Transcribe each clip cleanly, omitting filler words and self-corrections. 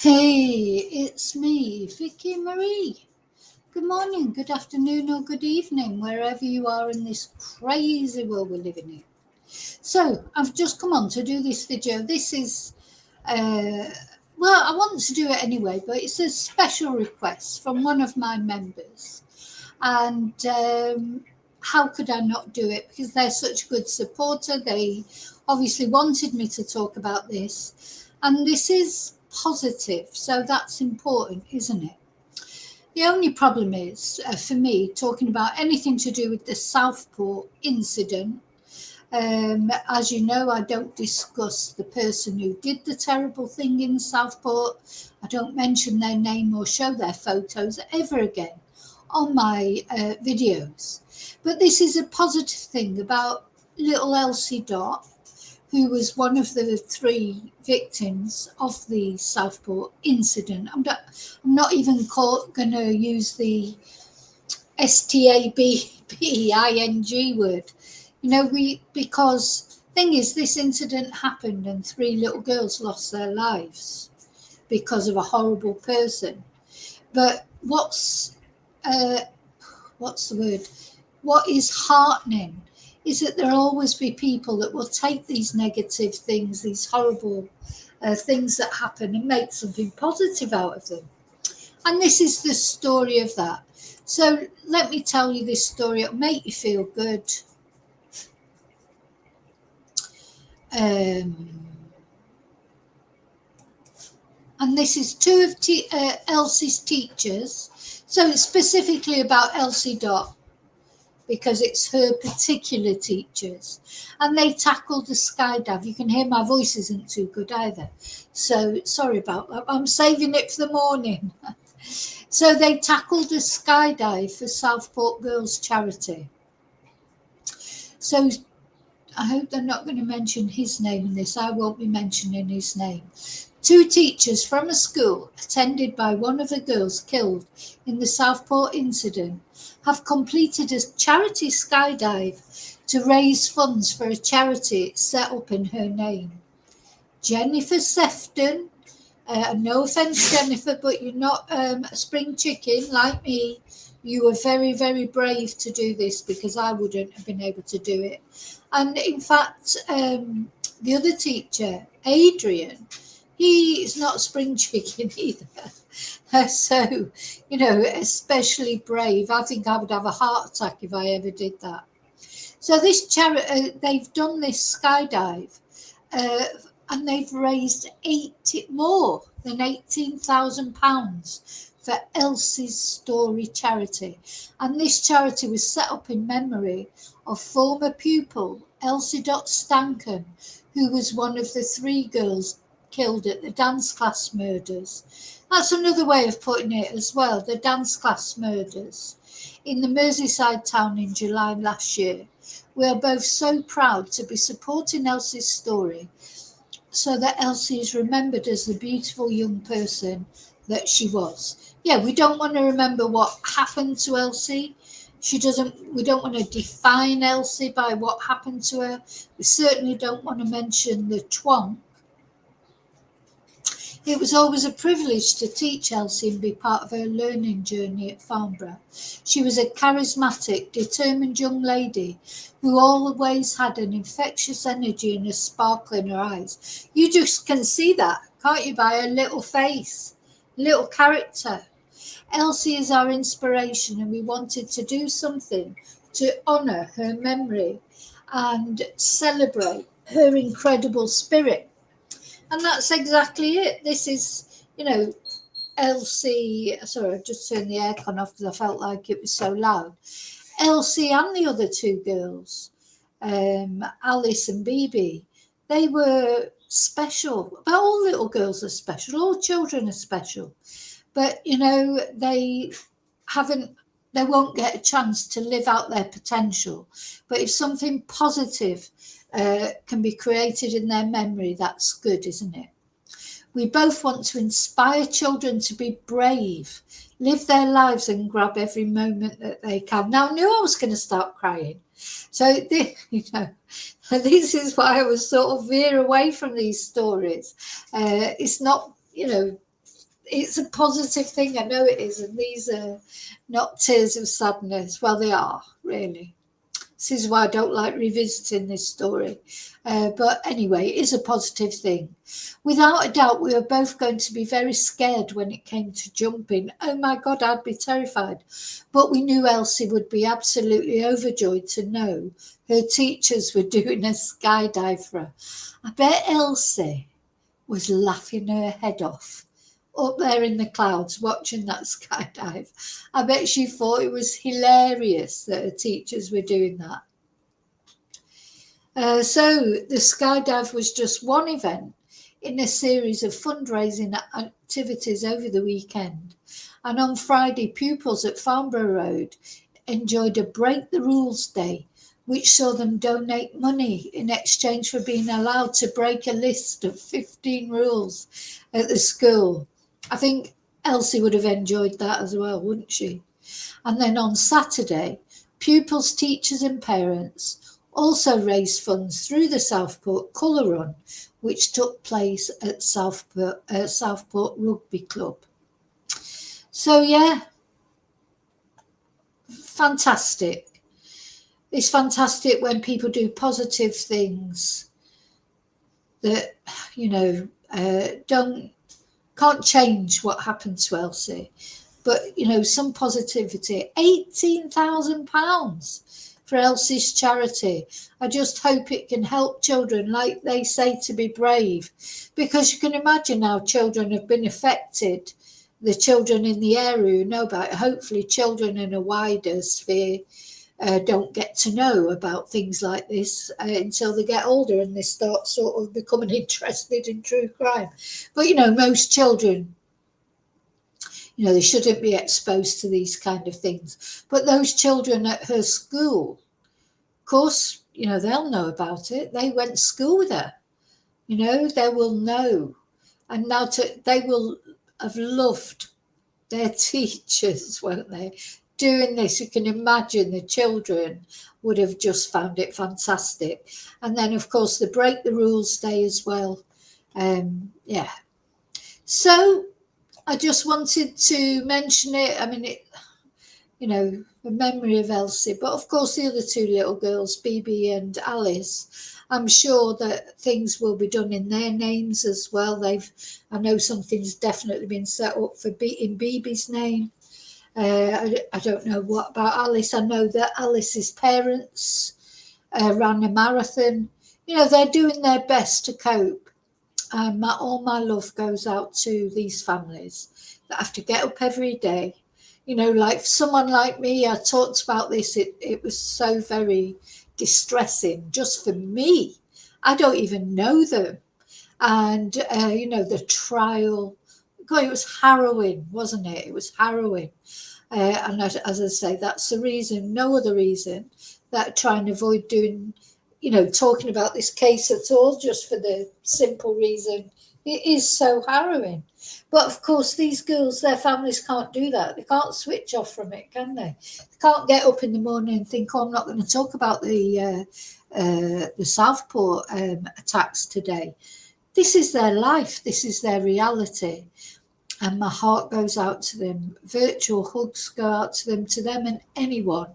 Hey, it's me, Vicky Marie. Good morning, good afternoon, or good evening, wherever you are in this crazy world we're living in. So, I've just come on to do this video. This is, uh, well, I want to do it anyway, but it's a special request from one of my members. And how could I not do it? Because they're such a good supporter. They obviously wanted me to talk about this. And this is positive. So that's important, isn't it? The only problem is, for me, talking about anything to do with the Southport incident. As you know, I don't discuss the person who did the terrible thing in Southport. I don't mention their name or show their photos ever again on my videos. But this is a positive thing about little Elsie Dot, who was one of the three victims of the Southport incident. I'm not even going to use the STABBING word. Because thing is, this incident happened and three little girls lost their lives because of a horrible person. But uh, what's the word? What is heartening is that there'll always be people that will take these negative things, these horrible things that happen, and make something positive out of them. And this is the story of that. So let me tell you this story. It'll make you feel good. And this is two of Elsie's teachers. So it's specifically about Elsie Dot, because it's her particular teachers. And they tackled the skydive. You can hear my voice isn't too good either. So sorry about that. I'm saving it for the morning. So they tackled a skydive for Southport Girls Charity. So I hope they're not going to mention his name in this. I won't be mentioning his name. Two teachers from a school attended by one of the girls killed in the Southport incident have completed a charity skydive to raise funds for a charity set up in her name. Jennifer Sefton, no offence, Jennifer, but you're not a spring chicken like me. You were very, very brave to do this, because I wouldn't have been able to do it. And in fact, the other teacher, Adrian, he is not a spring chicken either. So, especially brave. I think I would have a heart attack if I ever did that. So this charity, they've done this skydive, and they've raised more than £18,000 for Elsie's Story charity. And this charity was set up in memory of former pupil Elsie Dot Stanton, who was one of the three girls killed at the dance class murders. That's another way of putting it as well, the dance class murders in the Merseyside town in July last year. We are both so proud to be supporting Elsie's story, so that Elsie is remembered as the beautiful young person that she was. Yeah, we don't want to remember what happened to Elsie. We don't want to define Elsie by what happened to her. We certainly don't want to mention the twonk. It was always a privilege to teach Elsie and be part of her learning journey at Farnborough. She was a charismatic, determined young lady who always had an infectious energy and a sparkle in her eyes. You just can see that, can't you, by her little face, little character. Elsie is our inspiration, and we wanted to do something to honour her memory and celebrate her incredible spirit. And that's exactly it. This is, Elsie. Sorry, I just turned the aircon off because I felt like it was so loud. Elsie and the other two girls, Alice and Bibi, they were special. But all little girls are special. All children are special. But, they won't get a chance to live out their potential. But if something positive can be created in their memory, that's good, isn't it? We both want to inspire children to be brave, live their lives and grab every moment that they can. Now, I knew I was going to start crying. So, this is why I was sort of veer away from these stories. It's not, it's a positive thing. I know it is. And these are not tears of sadness. Well, they are, really. This is why I don't like revisiting this story. But anyway, it is a positive thing. Without a doubt, we were both going to be very scared when it came to jumping. Oh my God, I'd be terrified. But we knew Elsie would be absolutely overjoyed to know her teachers were doing a skydive for her. I bet Elsie was laughing her head off up there in the clouds watching that skydive. I bet she thought it was hilarious that her teachers were doing that. So the skydive was just one event in a series of fundraising activities over the weekend. And on Friday, pupils at Farnborough Road enjoyed a Break the Rules Day, which saw them donate money in exchange for being allowed to break a list of 15 rules at the school. I think Elsie would have enjoyed that as well, wouldn't she? And then on Saturday, pupils, teachers and parents also raised funds through the Southport Colour Run, which took place at Southport Rugby Club. So yeah, fantastic. It's fantastic when people do positive things that, can't change what happened to Elsie. But, some positivity. £18,000 for Elsie's charity. I just hope it can help children, like they say, to be brave. Because you can imagine how children have been affected. The children in the area who know about it. Hopefully children in a wider sphere don't get to know about things like this until they get older and they start sort of becoming interested in true crime. But, most children, they shouldn't be exposed to these kind of things. But those children at her school, of course, they'll know about it. They went to school with her. They will know. And now they will have loved their teachers, won't they? Doing this, you can imagine the children would have just found it fantastic. And then, of course, the Break the Rules Day as well. So I just wanted to mention it. I mean, the memory of Elsie. But of course, the other two little girls, Bibi and Alice, I'm sure that things will be done in their names as well. I know something's definitely been set up in Bibi's name. I don't know what about Alice. I know that Alice's parents ran a marathon. They're doing their best to cope. All my love goes out to these families that have to get up every day. Like someone like me, I talked about this. It was so very distressing just for me. I don't even know them. And, the trial, God, it was harrowing, wasn't it? It was harrowing. And as I say, that's the reason, no other reason, that I try and avoid doing, talking about this case at all, just for the simple reason it is so harrowing. But of course, these girls, their families can't do that. They can't switch off from it, can they? They can't get up in the morning and think, I'm not going to talk about the Southport attacks today. This is their life. This is their reality. And my heart goes out to them. Virtual hugs go out to them and anyone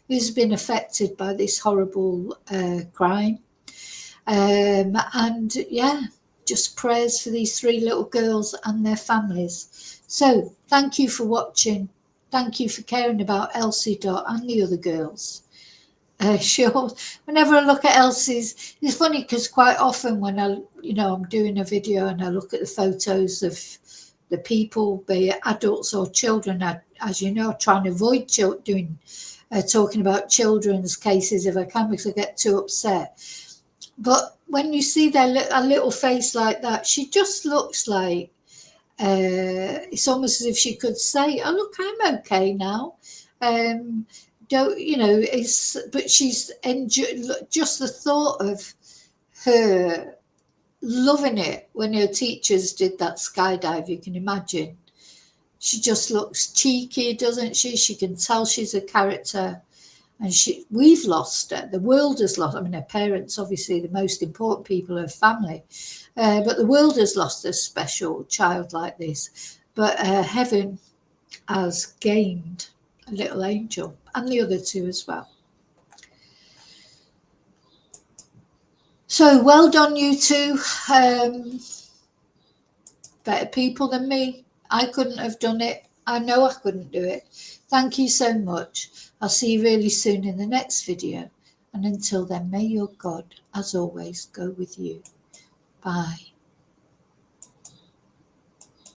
who's been affected by this horrible crime. Just prayers for these three little girls and their families. So thank you for watching. Thank you for caring about Elsie Dot and the other girls. Sure. Whenever I look at Elsie's, it's funny because quite often when I'm doing a video and I look at the photos of the people, be it adults or children, as you know, I try and avoid talking about children's cases if I can, because I get too upset. But when you see a little face like that, she just looks like it's almost as if she could say, "Oh, look, I'm okay now." But she's just the thought of her loving it when her teachers did that skydive. You can imagine. She just looks cheeky, doesn't she? She can tell she's a character. And we've lost her. The world has lost. I mean, her parents, obviously, the most important people, her family. But the world has lost a special child like this. But heaven has gained a little angel, and the other two as well. So well done, you two. Better people than me. I couldn't have done it. I know I couldn't do it. Thank you so much. I'll see you really soon in the next video. And until then, may your God, as always, go with you. Bye.